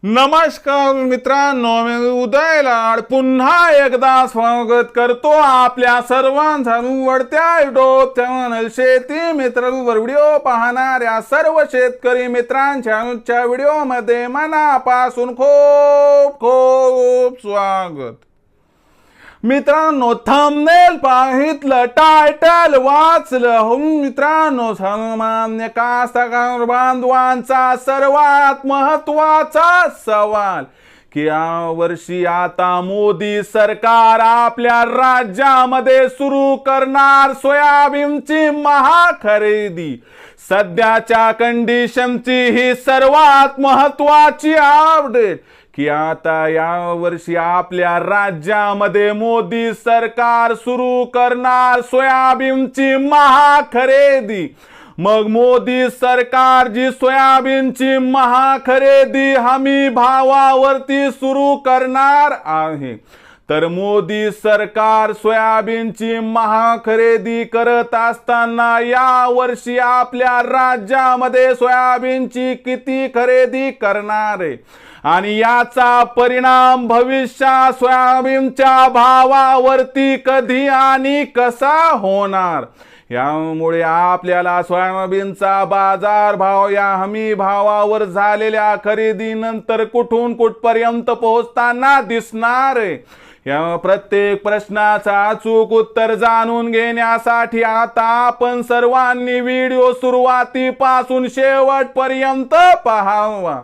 नमस्कार मित्रांनो, मी उदय लाड पुन्हा एकदा स्वागत करतो आपल्या सर्वांचं वडत्या युट्यूब चॅनल शेती मित्रांवर व्हिडिओ पाहणाऱ्या सर्व शेतकरी मित्रांच्या व्हिडिओमध्ये मनापासून खूप खूप स्वागत। मित्रांनो, थंबनेल पाहितलं, टायटल वाचलं हो मित्रांनो, सामान्य कास्तकार बांधवांचा सर्वात महत्वाचा सवाल की या वर्षी आता मोदी सरकार आपल्या राज्यामध्ये सुरू करणार सोयाबीनची महाखरेदी। सध्याच्या कंडिशनची ही सर्वात महत्वाची अपडेट की आता या वर्षी आपल्या राज्यामध्ये मोदी सरकार सुरू करणार सोयाबीनची महाखरेदी। मग मोदी सरकार जी सोयाबीनची महाखरेदी हमी भावावरती सुरू करणार आहे, तर मोदी सरकार सोयाबीनची महाखरेदी करत असताना या वर्षी आपल्या राज्यामध्ये सोयाबीनची किती खरेदी करणार आहे आणि याचा परिणाम भविष्यात सोयाबीनच्या भावावरती कधी आणि कसा होणार, यामुळे आपल्याला सोयाबीनचा बाजार भाव या हमी भावावर झालेल्या खरेदीनंतर कुठून कुठपर्यंत पोहोचताना दिसणार आहे। या प्रत्येक प्रश्नाचा अचूक उत्तर जाणून घेण्यासाठी आता आपण सर्वांनी व्हिडिओ सुरुवातीपासून शेवटपर्यंत पाहावा।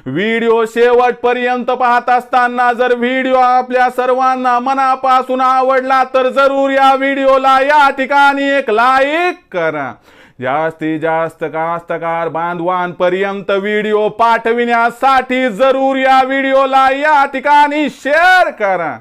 व्हिडिओ शेवटपर्यंत पाहत असताना जर व्हिडिओ आपल्या सर्वांना मनापासून आवडला तर जरूर या व्हिडिओला या ठिकाणी एक लाईक करा। जास्तीत जास्त कास्तकार बांधवांपर्यंत व्हिडिओ पाठविण्यासाठी जरूर या व्हिडिओला या ठिकाणी शेअर करा।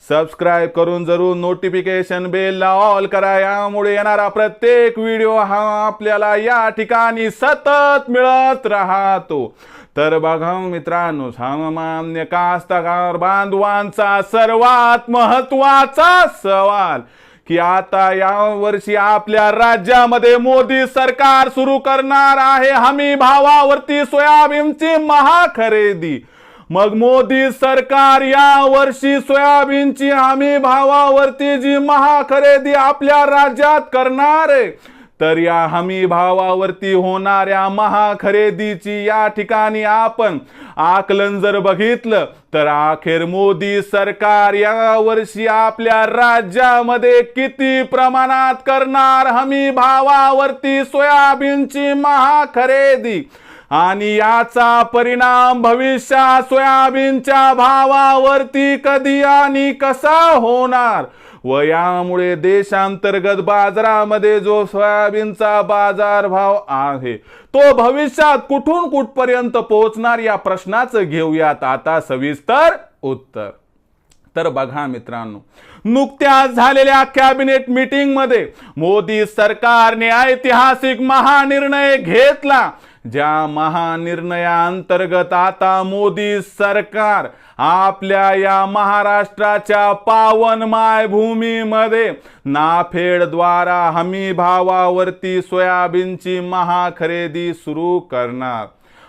सबस्क्राइब करून जरूर नोटिफिकेशन बेल ऑल करा, यामुळे येणारा प्रत्येक व्हिडिओ हा आपल्याला या ठिकाणी सतत मिळत राहतो। तर बघा मित्रांनो, सामान्य कास्तकार बांधवांचा सर्वात महत्वाचा सवाल की आता या वर्षी आपल्या राज्यामध्ये मोदी सरकार सुरू करणार आहे हमी भावावरती सोयाबीनची महाखरेदी। मग मोदी सरकार या वर्षी सोयाबीनची हमी भावावरती जी महाखरेदी आपल्या राज्यात करणार आहे, तर या हमी भावावरती होणाऱ्या महाखरेदीची या ठिकाणी आपण आकलन जर बघितलं तर अखेर मोदी सरकार या वर्षी आपल्या राज्यामध्ये किती प्रमाणात करणार हमी भावावरती सोयाबीनची महाखरेदी आणि याचा परिणाम भविष्यात सोयाबीनच्या भावावरती कधी आणि कसा होणार व यामुळे देशांतर्गत बाजारामध्ये जो सोयाबीनचा बाजार भाव आहे तो भविष्यात कुठून कुठपर्यंत पोहोचणार या प्रश्नाचं घेऊयात आता सविस्तर उत्तर। तर बघा मित्रांनो, नुकत्याच झालेल्या कॅबिनेट मीटिंग मध्ये मोदी सरकारने ऐतिहासिक महानिर्णय घेतला। ज्या महानिर्णयाअंतर्गत आता मोदी सरकार आपल्या या महाराष्ट्राच्या पावन मायभूमीमध्ये नाफेडद्वारा हमी भावावरती सोयाबीनची महाखरेदी सुरू करणार।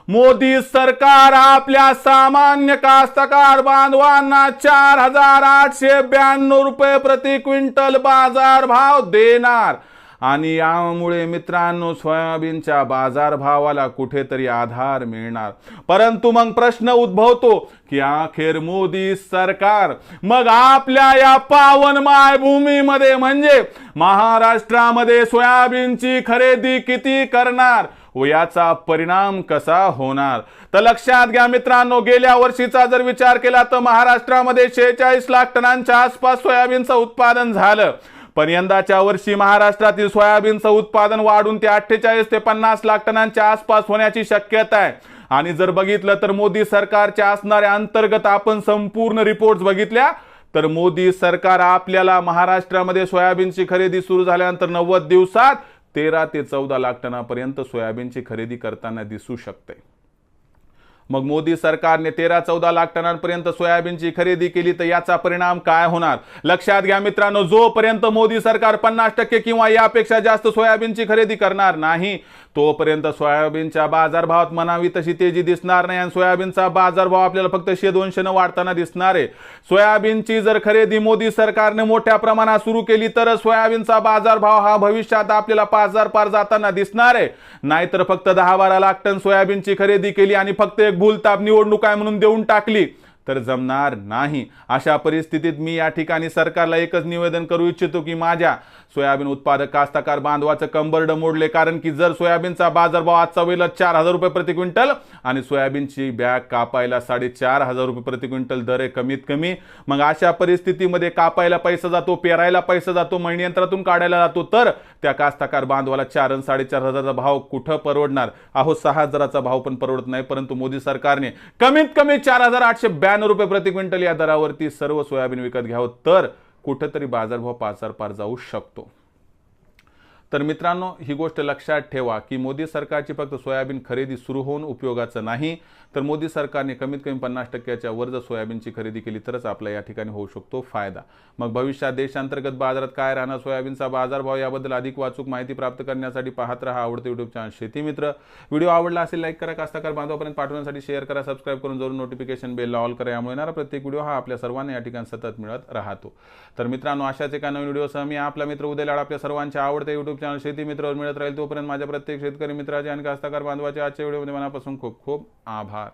मोदी सरकार आपल्या सामान्य कास्तकार बांधवांना 4,892 रुपये प्रति क्विंटल बाजार भाव देणार आणि यामुळे मित्रांनो सोयाबीनच्या बाजार भावाला कुठेतरी आधार मिळणार। परंतु मग प्रश्न उद्भवतो की अखेर मोदी सरकार मग आपल्या या पावन मायभूमीमध्ये म्हणजे महाराष्ट्रामध्ये सोयाबीनची खरेदी किती करणार व याचा परिणाम कसा होणार। तर लक्षात घ्या मित्रांनो, गेल्या वर्षीचा जर विचार केला तर महाराष्ट्रामध्ये 46 लाख टनांच्या आसपास सोयाबीनचं उत्पादन झालं, पण यंदाच्या वर्षी महाराष्ट्रातील सोयाबीनचं उत्पादन वाढून ते 48 ते 50 लाख टनांच्या आसपास होण्याची शक्यता आहे। आणि जर बघितलं तर मोदी सरकारच्या असणाऱ्या अंतर्गत आपण संपूर्ण रिपोर्ट्स बघितल्या तर मोदी सरकार आपल्याला महाराष्ट्रामध्ये सोयाबीनची खरेदी सुरू झाल्यानंतर 90 दिवसात 13 ते 14 लाख टनापर्यंत सोयाबीनची खरेदी करताना दिसू शकते। मग मोदी सरकारने 13-14 लाख टनांपर्यंत सोयाबीनची खरेदी केली तर याचा परिणाम काय होणार लक्षात घ्या मित्रांनो. जोपर्यंत मोदी सरकार 50% किंवा यापेक्षा जास्त सोयाबीनची खरेदी करणार नाही तोपर्यंत सोयाबीनच्या बाजारभावात म्हणावी तशी तेजी दिसणार नाही आणि सोयाबीनचा बाजारभाव आपल्याला फक्त 100-200 न वाढताना दिसणार आहे. सोयाबीनची जर खरेदी मोदी सरकारने मोठ्या प्रमाणात सुरू केली तर सोयाबीनचा बाजारभाव हा भविष्यात आपल्याला 5,000 पार जाताना दिसणार आहे. नाहीतर फक्त 10-12 लाख टन सोयाबीनची खरेदी केली आणि फक्त एक भूलताप निवडणूक आहे म्हणून देऊन टाकली तर जमणार नाही. अशा परिस्थितीत मी या ठिकाणी सरकारला एकच निवेदन करू इच्छितो की माझ्या सोयाबीन उत्पादक कास्तकार बांधवाचं कंबरड मोडले. कारण की जर सोयाबीनचा बाजारभाव आजचा वेळेला 4,000 रुपये प्रति क्विंटल आणि सोयाबीनची बॅग कापायला 4,500 रुपये प्रति क्विंटल दर आहे कमीत कमी. मग अशा परिस्थितीमध्ये कापायला पैसा जातो, पेरायला पैसा जातो, मळणी यंत्रातून काढायला जातो तर त्या कास्तकार बांधवाला 4,000 आणि 4,500चा भाव कुठं परवडणार. अहो 6,000चा भाव पण परवडत नाही. परंतु मोदी सरकारने कमीत कमी 4,892 रुपये प्रति क्विंटल या दरावरती सर्व सोयाबीन विकत घ्यावं तर कुठेतरी बाजारभाव 5,000 पार जाऊ शकतो. तर मित्रांनो ही गोष्ट लक्षात ठेवा की मोदी सरकारची फक्त सोयाबीन खरेदी सुरू होऊन उपयोगाचं नाही तर मोदी सरकारने कमीत कमी 50%च्या वर जर सोयाबीनची खरेदी केली तरच आपला या ठिकाणी होऊ शकतो फायदा. मग भविष्यात देशांतर्गत बाजारात काय राहणार सोयाबीनचा बाजारभाव याबद्दल अधिक वाचूक माहिती प्राप्त करण्यासाठी पाहत रहा आवडते यूट्यूब चॅनल शेती मित्र. व्हिडिओ आवडला असेल लाईक करा, कास्तकार बांधवापर्यंत पाठवण्यासाठी शेअर करा, सबस्क्राईब करून जरूर नोटिफिकेशन बेल ऑल करा. यामुळे येणारा प्रत्येक व्हिडिओ हा आपल्या सर्वांना या ठिकाणी सतत मिळत राहतो. तर मित्रांनो अशाच एका नवीन व्हिडिओसह मी आपला मित्र उदय लाड आपल्या सर्वांच्या आवडते यूट्यूब चॅनल शेती मित्रावर मिळत राहील. तोपर्यंत माझ्या प्रत्येक शेतकरी मित्राचे आणि कास्तकार बांधवाचे आजच्या व्हिडिओमध्ये मनापासून खूप खूप आभार.